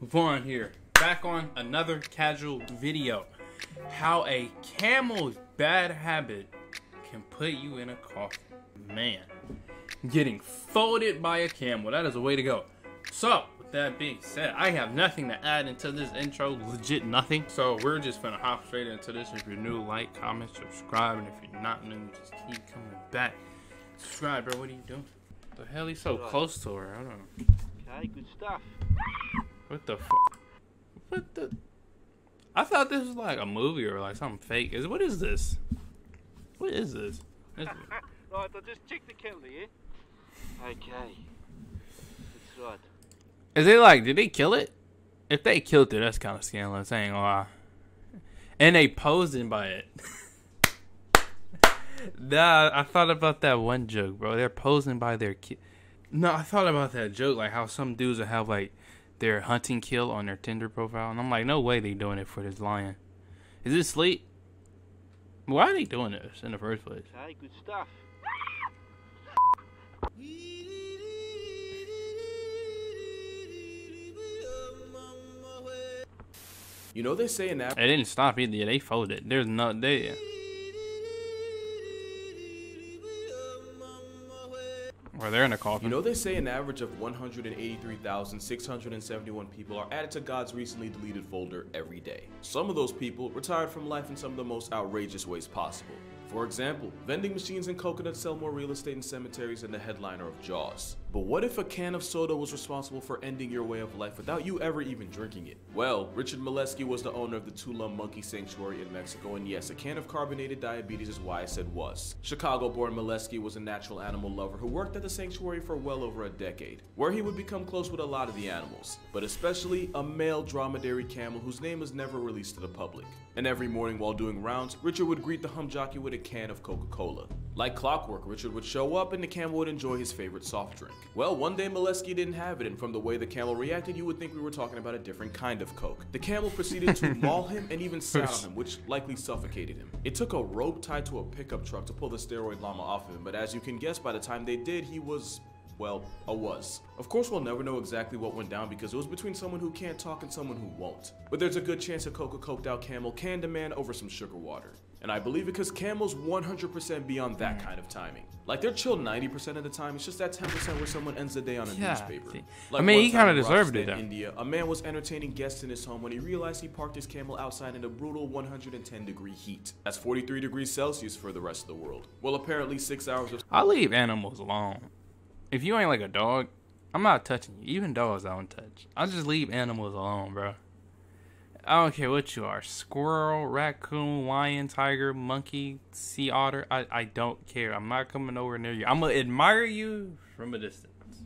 Vaughn here, back on another casual video. How a camel's bad habit can put you in a coffin. Man, getting folded by a camel, that is the way to go. So, with that being said, I have nothing to add into this intro, legit nothing. So we're just gonna hop straight into this. If you're new, like, comment, subscribe, and if you're not new, just keep coming back. Subscribe, bro, what are you doing? The hell he's so close to her, I don't know. Okay, good stuff. What the fuck? What the? I thought this was like a movie or like something fake. What is this? What is this? Right, I'll just check the kettle here. Okay. That's right. Is it like, did they kill it? If they killed it, that's kind of scandalous. I ain't gonna lie. And they posing by it. Nah, I thought about that one joke, bro. They're posing by their kid. No, I thought about that joke, like how some dudes will have like their hunting kill on their Tinder profile, and I'm like, no way they doing it for this lion. Is it sleep? Why are they doing this in the first place? Okay, good stuff. You know they say in that They didn't stop either. They folded. There's no they. Or they're in a coffin. You know they say an average of 183,671 people are added to God's recently deleted folder every day. Some of those people retired from life in some of the most outrageous ways possible. For example, vending machines and coconuts sell more real estate in cemeteries than the headliner of Jaws. But what if a can of soda was responsible for ending your way of life without you ever even drinking it? Well, Richard Molesky was the owner of the Tulum Monkey Sanctuary in Mexico, and yes, a can of carbonated diabetes is why I said was. Chicago-born Molesky was a natural animal lover who worked at the sanctuary for well over a decade, where he would become close with a lot of the animals, but especially a male dromedary camel whose name was never released to the public. And every morning while doing rounds, Richard would greet the hum jockey with a can of Coca-Cola. Like clockwork, Richard would show up and the camel would enjoy his favorite soft drink. Well, one day Molesky didn't have it, and from the way the camel reacted, you would think we were talking about a different kind of Coke. The camel proceeded to maul him and even sat on him, which likely suffocated him. It took a rope tied to a pickup truck to pull the steroid llama off of him, but as you can guess, by the time they did, he was, well, a was. Of course, we'll never know exactly what went down because it was between someone who can't talk and someone who won't. But there's a good chance a coked out camel can demand over some sugar water. And I believe it because camels 100% beyond that kind of timing. Like, they're chill 90% of the time. It's just that 10% where someone ends the day on a newspaper. I Like, mean, he kind of in deserved it, Rajasthan, though. India, a man was entertaining guests in his home when he realized he parked his camel outside in a brutal 110-degree heat. That's 43 degrees Celsius for the rest of the world. Well, apparently 6 hours of... I leave animals alone. If you ain't like a dog, I'm not touching you. Even dogs I don't touch. I just leave animals alone, bro. I don't care what you are. Squirrel, raccoon, lion, tiger, monkey, sea otter. I don't care. I'm not coming over near you. I'm going to admire you from a distance.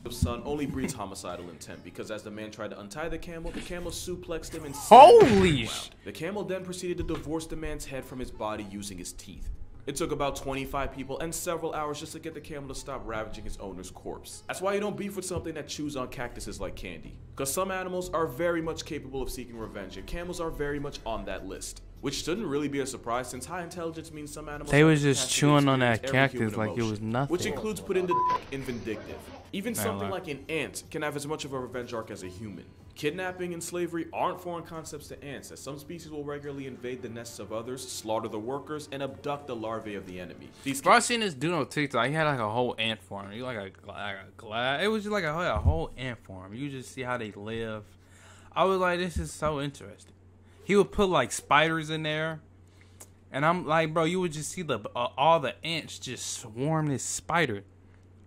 The son only breeds homicidal intent because as the man tried to untie the camel suplexed him and holy shit. The camel then proceeded to divorce the man's head from his body using his teeth. It took about 25 people and several hours just to get the camel to stop ravaging his owner's corpse. That's why you don't beef with something that chews on cactuses like candy. Because some animals are very much capable of seeking revenge, and camels are very much on that list. Which shouldn't really be a surprise since high intelligence means some animals... They was just chewing on that cactus like it was nothing. Which includes putting the in vindictive. Even something like an ant can have as much of a revenge arc as a human. Kidnapping and slavery aren't foreign concepts to ants, as some species will regularly invade the nests of others, slaughter the workers, and abduct the larvae of the enemy. Bro, I seen this dude on TikTok. He had like a whole ant farm. He like a glass. It was just like a whole ant farm. You just see how they live. I was like, this is so interesting. He would put like spiders in there, and I'm like, bro, you would just see the all the ants just swarm this spider.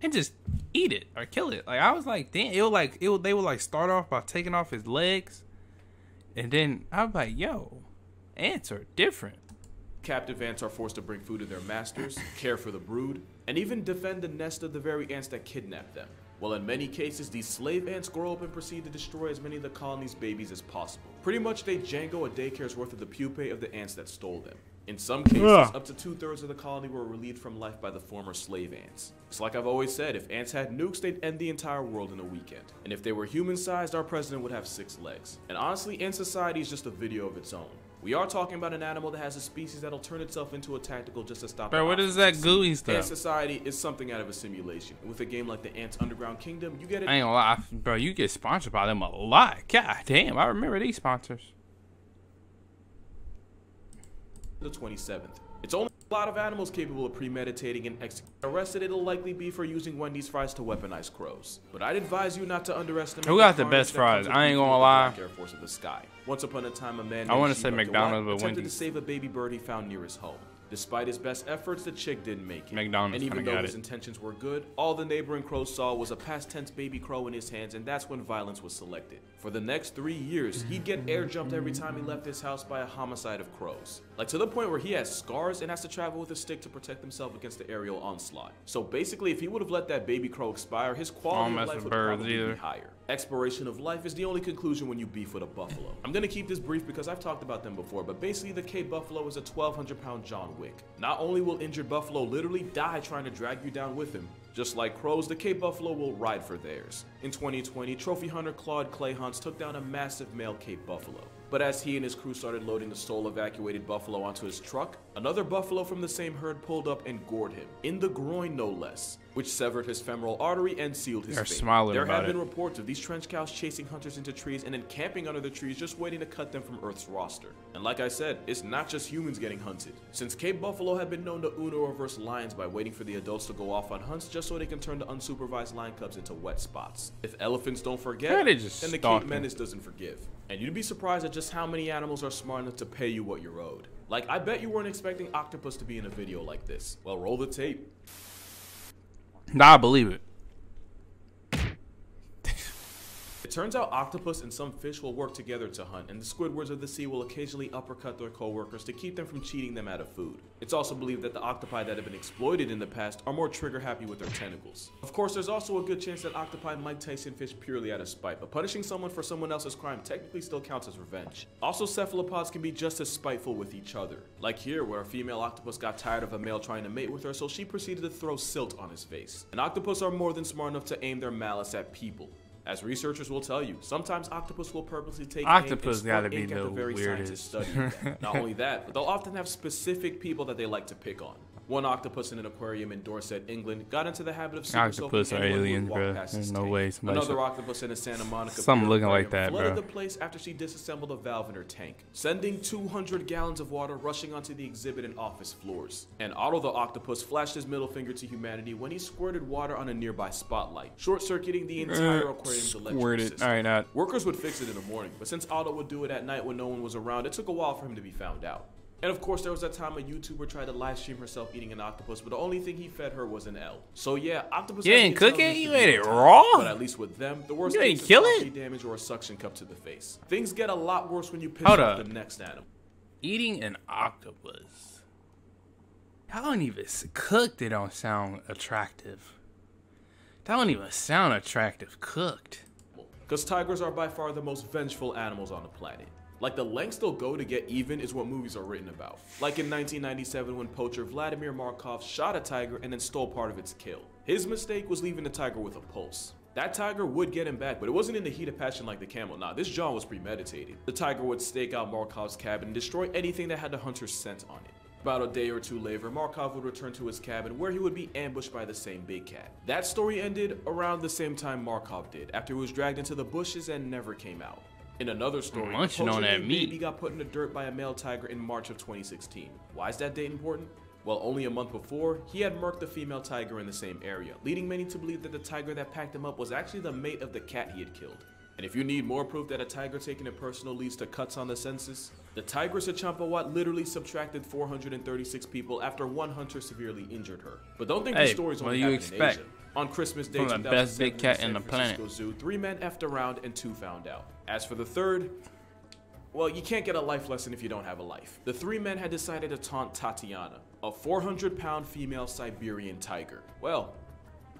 And just eat it or kill it. Like, I was like, damn, they would like start off by taking off his legs, and then I was like, yo, ants are different. Captive ants are forced to bring food to their masters, care for the brood, and even defend the nest of the very ants that kidnapped them. Well, in many cases, these slave ants grow up and proceed to destroy as many of the colony's babies as possible. Pretty much, they Django a daycare's worth of the pupae of the ants that stole them. In some cases, up to 2/3 of the colony were relieved from life by the former slave ants. It's like I've always said, if ants had nukes, they'd end the entire world in a weekend. And if they were human-sized, our president would have 6 legs. And honestly, Ant Society is just a video of its own. We are talking about an animal that has a species that'll turn itself into a tactical just to stop. Bro, what is that gooey stuff? Ant society is something out of a simulation. With a game like the Ants Underground Kingdom, you get it. I ain't gonna lie, bro. You get sponsored by them a lot. God damn, I remember these sponsors. The 27th. It's only a lot of animals capable of premeditating and executing. Arrested, it'll likely be for using Wendy's fries to weaponize crows. But I'd advise you not to underestimate. Who got the best fries? I ain't gonna lie. Air Force of the sky. Once upon a time, a man I want to say McDonald's, but attempted Wendy's. to save a baby bird he found near his home. Despite his best efforts, the chick didn't make it. McDonald's and even kinda though got his it. intentions were good, all the neighboring crows saw was a past tense baby crow in his hands, and that's when violence was selected. For the next 3 years, he'd get air jumped every time he left his house by a homicide of crows. Like to the point where he has scars and has to travel with a stick to protect himself against the aerial onslaught. So basically, if he would have let that baby crow expire, his quality of life would probably be higher. Expiration of life is the only conclusion when you beef with a buffalo. I'm gonna keep this brief because I've talked about them before, but basically the Cape Buffalo is a 1,200-pound John Wick. Not only will injured buffalo literally die trying to drag you down with him, just like crows, the Cape Buffalo will ride for theirs. In 2020, trophy hunter Claude Clayhans took down a massive male Cape Buffalo. But as he and his crew started loading the soul-evacuated buffalo onto his truck, another buffalo from the same herd pulled up and gored him, in the groin no less, which severed his femoral artery and sealed his fate. There have been reports of these trench cows chasing hunters into trees and then camping under the trees just waiting to cut them from Earth's roster. And like I said, it's not just humans getting hunted. Since Cape Buffalo have been known to Uno reverse lions by waiting for the adults to go off on hunts just so they can turn the unsupervised lion cubs into wet spots. If elephants don't forget, then the Cape Menace doesn't forgive. And you'd be surprised at just how many animals are smart enough to pay you what you're owed. Like, I bet you weren't expecting octopus to be in a video like this. Well, roll the tape. Nah, I believe it. It turns out octopus and some fish will work together to hunt, and the Squidwards of the sea will occasionally uppercut their co-workers to keep them from cheating them out of food. It's also believed that the octopi that have been exploited in the past are more trigger-happy with their tentacles. Of course, there's also a good chance that octopi might Tyson fish purely out of spite, but punishing someone for someone else's crime technically still counts as revenge. Also, cephalopods can be just as spiteful with each other. Like here, where a female octopus got tired of a male trying to mate with her, so she proceeded to throw silt on his face. And octopus are more than smart enough to aim their malice at people. As researchers will tell you, sometimes octopus will purposely take octopus gotta be the very weirdest. Studying them. Not only that, but they'll often have specific people that they like to pick on. One octopus in an aquarium in Dorset, England, got into the habit of octopus are aliens, bro. There's no way. Another octopus in a Santa Monica something looking like that, flooded bro. the place after she disassembled a valve in her tank, sending 200 gallons of water rushing onto the exhibit and office floors. And Otto the octopus flashed his middle finger to humanity when he squirted water on a nearby spotlight, short-circuiting the entire aquarium's electrical system. All right, Workers would fix it in the morning, but since Otto would do it at night when no one was around, it took a while for him to be found out. And of course, there was that time a YouTuber tried to live stream herself eating an octopus, but the only thing he fed her was an L. So yeah, octopus. You didn't cook it? You ate it raw? But at least with them, the worst you thing didn't kill it? Damage or a suction cup to the face. Things get a lot worse when you piss off the next animal. Eating an octopus. That don't even cooked. It don't sound attractive. That don't even sound attractive cooked. Because tigers are by far the most vengeful animals on the planet. Like, the lengths they'll go to get even is what movies are written about. Like in 1997 when poacher Vladimir Markov shot a tiger and then stole part of its kill. His mistake was leaving the tiger with a pulse. That tiger would get him back, but it wasn't in the heat of passion like the camel. Nah, this John was premeditated. The tiger would stake out Markov's cabin and destroy anything that had the hunter's scent on it. About a day or two later, Markov would return to his cabin where he would be ambushed by the same big cat. That story ended around the same time Markov did, after he was dragged into the bushes and never came out. In another story, munching on that meat. Baby got put in the dirt by a male tiger in March of 2016. Why is that date important? Well, only a month before, he had murked the female tiger in the same area, leading many to believe that the tiger that packed him up was actually the mate of the cat he had killed. And if you need more proof that a tiger taking it personal leads to cuts on the census, the Tigress of Champawat literally subtracted 436 people after one hunter severely injured her. But don't think these stories only happen in Asia. On Christmas Day, the best big cat in the planet. Zoo, 3 men effed around and 2 found out. As for the third, well, you can't get a life lesson if you don't have a life. The 3 men had decided to taunt Tatiana, a 400-pound female Siberian tiger. Well,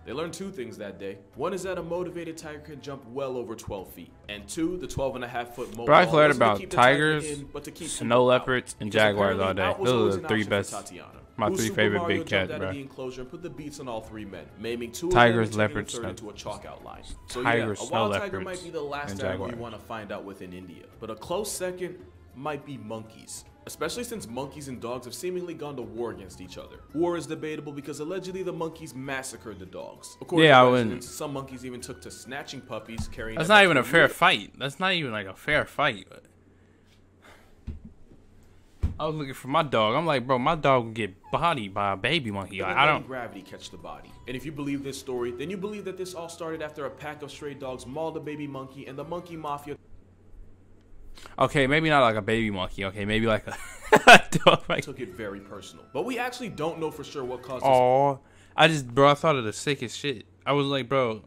they learned 2 things that day. One is that a motivated tiger can jump well over 12 feet. And 2, the 12.5-foot mobile. Bro, I've heard about tigers, snow leopards, and jaguars all day. Those are the 3 best. My 3 favorite big cats, bro. And put the beats on all 3 men, maiming 2 tigers, leopards, into a chalk outline. So tigers, yeah, a snow wild leopards, tiger might be the last animal you want to find out within India. But a close second might be monkeys. Especially since monkeys and dogs have seemingly gone to war against each other. War is debatable because allegedly the monkeys massacred the dogs. According to residents, some monkeys even took to snatching puppies, carrying That's not even a fair fight. That's not even like a fair fight. I was looking for my dog. I'm like, bro, my dog will get bodied by a baby monkey. Like, I don't. Gravity catch the body. And if you believe this story, then you believe that this all started after a pack of stray dogs mauled a baby monkey and the monkey mafia. Okay, maybe not like a baby monkey. Okay, maybe like a dog. Took it very personal. But we actually don't know for sure what caused this. I thought of the sickest shit. I was like, bro,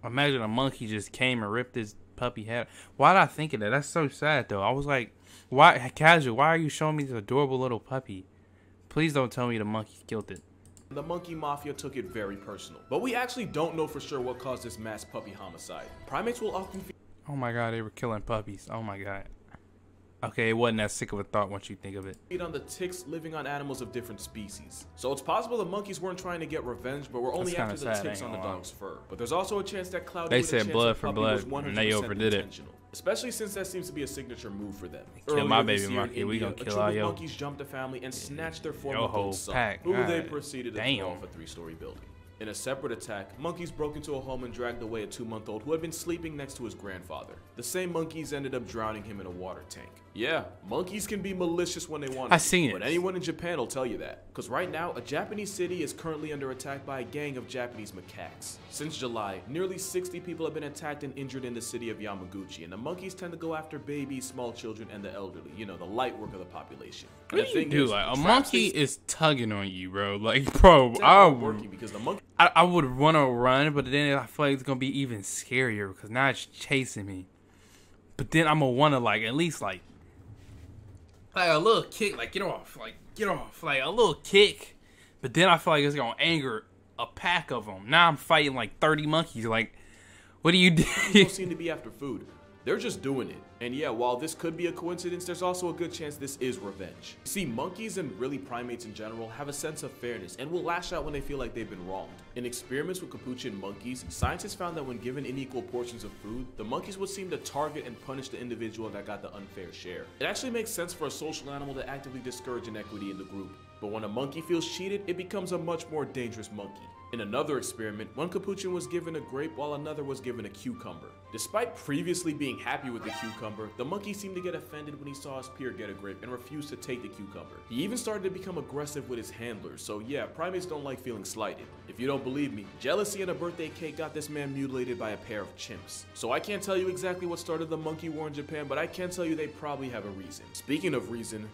imagine a monkey just came and ripped his puppy head. Why did I think of that? That's so sad, though. I was like, why, Casual, why are you showing me this adorable little puppy? Please don't tell me the monkey killed it. The monkey mafia took it very personal. But we actually don't know for sure what caused this mass puppy homicide. Primates will often Oh my god, they were killing puppies. Oh my god. Okay, it wasn't that sick of a thought once you think of it. Feed on the ticks living on animals of different species. So it's possible the monkeys weren't trying to get revenge, but were only after the ticks on the dog's fur. But there's also a chance that Cloudy they said blood for blood, and they overdid it. Especially since that seems to be a signature move for them. Kill my baby monkey, we gonna kill all your monkeys jumped the family and snatched their 4-month-old son, who they proceeded to throw off a 3-story building. In a separate attack, monkeys broke into a home and dragged away a 2-month-old who had been sleeping next to his grandfather. The same monkeys ended up drowning him in a water tank. Yeah, monkeys can be malicious when they want to. I seen it. But anyone in Japan will tell you that. Because right now, a Japanese city is currently under attack by a gang of Japanese macaques. Since July, nearly 60 people have been attacked and injured in the city of Yamaguchi, and the monkeys tend to go after babies, small children, and the elderly. You know, the light work of the population. What do you do? Like, a monkey is tugging on you, bro. Like, bro, I would want to run, but then I feel like it's going to be even scarier because now it's chasing me. But then I'm going to want to, like, at least, like a little kick, like, get off, like a little kick. But then I feel like it's going to anger a pack of them. Now I'm fighting, like, 30 monkeys. Like, what do you do? They don't seem to be after food. They're just doing it. And yeah, while this could be a coincidence, there's also a good chance this is revenge. See, monkeys and really primates in general have a sense of fairness and will lash out when they feel like they've been wronged. In experiments with capuchin monkeys, scientists found that when given unequal portions of food, the monkeys would seem to target and punish the individual that got the unfair share. It actually makes sense for a social animal to actively discourage inequity in the group. But when a monkey feels cheated, it becomes a much more dangerous monkey. In another experiment, one capuchin was given a grape while another was given a cucumber. Despite previously being happy with the cucumber, the monkey seemed to get offended when he saw his peer get a grape and refused to take the cucumber. He even started to become aggressive with his handlers, so yeah, primates don't like feeling slighted. If you don't believe me, jealousy and a birthday cake got this man mutilated by a pair of chimps. So I can't tell you exactly what started the monkey war in Japan, but I can tell you they probably have a reason. Speaking of reason,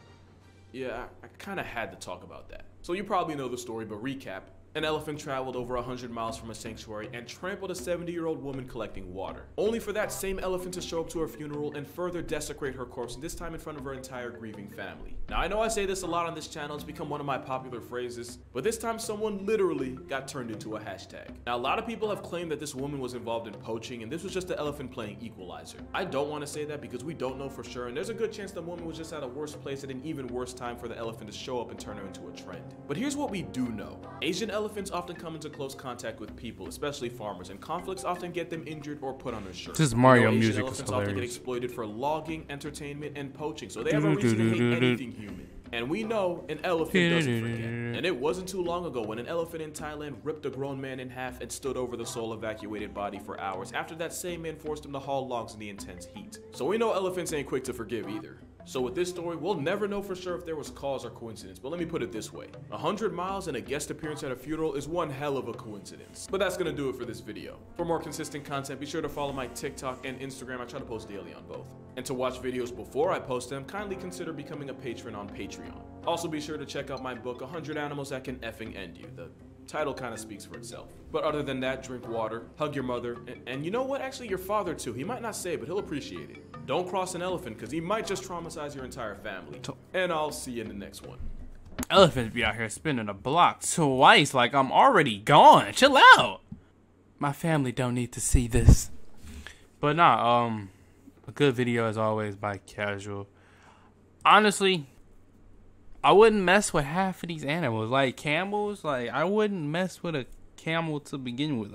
yeah, I kinda had to talk about that. So you probably know the story, but recap. An elephant traveled over 100 miles from a sanctuary and trampled a 70-year-old woman collecting water, only for that same elephant to show up to her funeral and further desecrate her corpse, and this time in front of her entire grieving family. Now I know I say this a lot on this channel, it's become one of my popular phrases, but this time someone literally got turned into a hashtag. Now a lot of people have claimed that this woman was involved in poaching and this was just the elephant playing equalizer. I don't want to say that because we don't know for sure, and there's a good chance the woman was just at a worse place at an even worse time for the elephant to show up and turn her into a trend. But here's what we do know. Asian elephants often come into close contact with people, especially farmers, and conflicts often get them injured or put on their shirt. This Mario Asian music is elephants hilarious. often get exploited for logging, entertainment, and poaching, so they have a reason to hate anything human. And we know an elephant doesn't forget. And it wasn't too long ago when an elephant in Thailand ripped a grown man in half and stood over the soul evacuated body for hours after that same man forced him to haul logs in the intense heat. So we know elephants ain't quick to forgive either. So with this story, we'll never know for sure if there was cause or coincidence, but let me put it this way. 100 miles and a guest appearance at a funeral is one hell of a coincidence. But that's gonna do it for this video. For more consistent content, be sure to follow my TikTok and Instagram. I try to post daily on both. And to watch videos before I post them, kindly consider becoming a patron on Patreon. Also be sure to check out my book, 100 Animals That Can Effing End You. The title kind of speaks for itself. But other than that, drink water, hug your mother, and you know what? Actually, your father too. He might not say it, but he'll appreciate it. Don't cross an elephant, because he might just traumatize your entire family. And I'll see you in the next one. Elephants be out here spinning a block twice like I'm already gone. Chill out. My family don't need to see this. But nah, a good video as always by Casual. Honestly, I wouldn't mess with half of these animals. Like camels, like I wouldn't mess with a camel to begin with.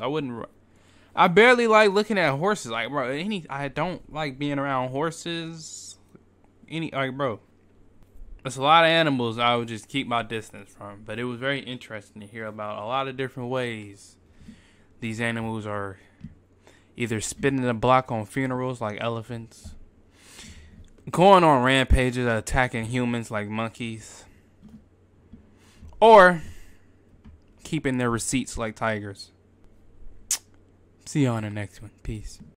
I barely like looking at horses. Like, bro, I don't like being around horses. like, bro. There's a lot of animals I would just keep my distance from. But it was very interesting to hear about a lot of different ways these animals are either spinning the block on funerals like elephants, going on rampages attacking humans like monkeys, or keeping their receipts like tigers. See you on the next one. Peace.